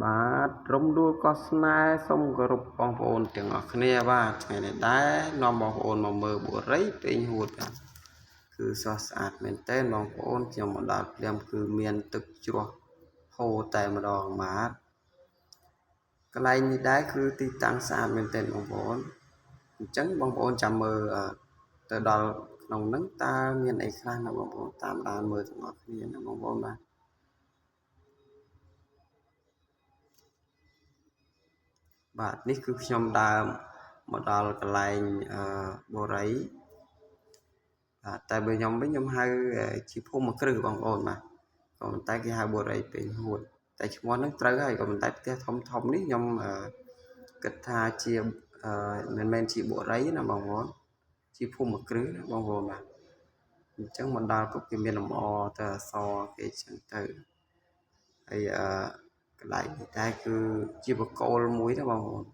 បាទរំដួលកោះស្នេហ៍សូមគោរពបងប្អូនទាំងអស់គ្នាបាទថ្ងៃនេះដែរនាំបងប្អូនមកមើលបុរីពេញហួតបាទគឺស្រស់ស្អាតមែនទែនបងប្អូនខ្ញុំមកដល់ភ្លាមគឺមានទឹកជ្រោះហូរតែម្ដងបាទកន្លែងនេះដែរគឺទីតាំងស្អាតមែនទែនបងប្អូនអញ្ចឹងបងប្អូនចាំមើលទៅដល់ក្នុងហ្នឹងតើមានអីខ្លះណាបងប្អូនតាមដានមើលទាំងអស់គ្នាណាបងប្អូនបាទនេះគឺខ្ញុំដើរមកដល់កន្លែងបូរីតែបើខ្ញុំវិញខ្ញុំហៅជាភូមិគ្រឹះបងប្អូនបាទក៏ប៉ុន្តែគេហៅបូរីពេញហួតតែឈ្មោះហ្នឹងត្រូវហើយក៏ប៉ុន្តែផ្ទះធំធំនេះខ្ញុំគិតថាជាមិនមែនជាបូរីណាបងប្អូនជាភូមិគ្រឹះណាបងប្អូនបាទអញ្ចឹងមកដល់ក៏គេមានលម្អទៅអសគេចឹងទៅហើយកន្លែងនេះដែរគឺជាបកគោលមួយណាបងប្អូន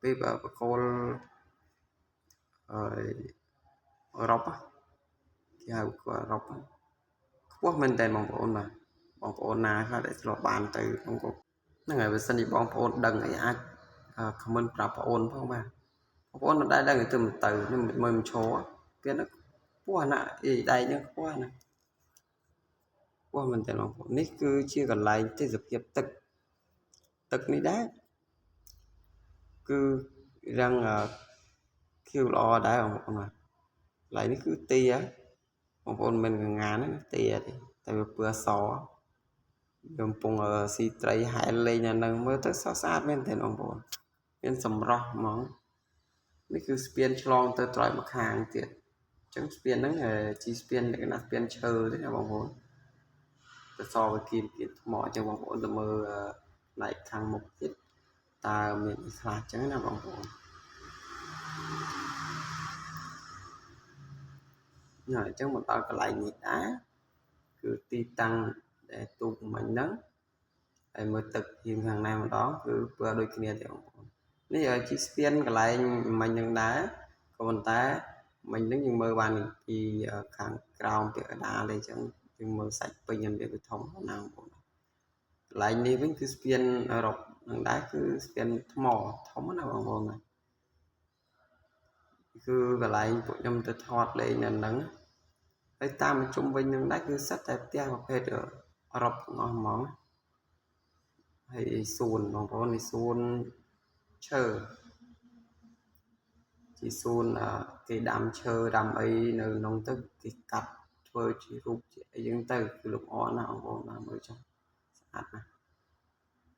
ពេលបកគោលអឺរ៉ុបគេហៅអឺរ៉ុបខ្ពស់មែនតើបងប្អូនបាទបងប្អូនណាខ្លះដែលធ្លាប់បានទៅខ្ញុំក៏ហ្នឹងហើយបើសិនជាបងប្អូនដឹងអីអាចខមមិនប្រាប់បងប្អូនផងបាទបងប្អូនមិនដែលដឹងទៅខ្ញុំមើលមិនឈរគេហ្នឹងខ្ពស់ណាស់អីដៃហ្នឹងខ្ពស់ណាស់ខ្ពស់មែនតើបងប្អូននេះគឺជាកន្លែងទេសភាពទឹកនេះដែរគឺរាំងខៀវល្អដែរបងប្អូនបាទកន្លែងនេះគឺទីហ៎បងប្អូនមិនកងានណាទីទេតែវាពណ៌អសខ្ញុំកំពុងស៊ីត្រីហែលលេងនៅនឹងមើលទៅស្អាតមែនទេបងប្អូនមានសម្រស់ហ្មងនេះគឺស្ពានឆ្លងទៅត្រើយម្ខាងទៀតអញ្ចឹងស្ពានហ្នឹងជាស្ពានលក្ខណៈស្ពានឈើទេណាបងប្អូនទៅសវាគៀនថ្មអញ្ចឹងបងប្អូនទៅមើលផ្នែកខាងមុខទៀតតើមានអីខ្លះអញ្ចឹងណាបងប្អូនអញ្ចឹងមកដល់កន្លែងនេះដែរគឺទីតាំងដែលទូកមិញហ្នឹងហើយមើលទឹកជាងខាងណាម្ដងគឺពណ៌ដូចគ្នាទេបងប្អូននេះជាស្ពានកន្លែងមិញហ្នឹងដែរក៏ប៉ុន្តែមិញហ្នឹងយើងមើលបានពីខាងក្រោមពាក់កណ្ដាលអីចឹងយើងមើលសាច់ពេញហ្នឹងវាធំណាស់បងប្អូនកន្លែងនេះវិញគឺស្ពានអឺរ៉ុបហ្នឹងដែរគឺស្ពានថ្មធំណាបងប្អូនគឺកន្លែងពួកខ្ញុំទៅថតលេងនៅហ្នឹងហើយតាមជុំវិញនឹងដែរគឺសិតតែផ្ទះប្រភេទអឺរ៉ុបទាំងអស់ហ្មងហើយសួនបងប្អូននេះសួនឈើជាសួនគេដាំឈើដាំអីនៅក្នុងទឹកគេកាត់ធ្វើជារូបជាអីចឹងទៅគឺលម្អណាស់បងប្អូនមើលចុះស្អាតណាស់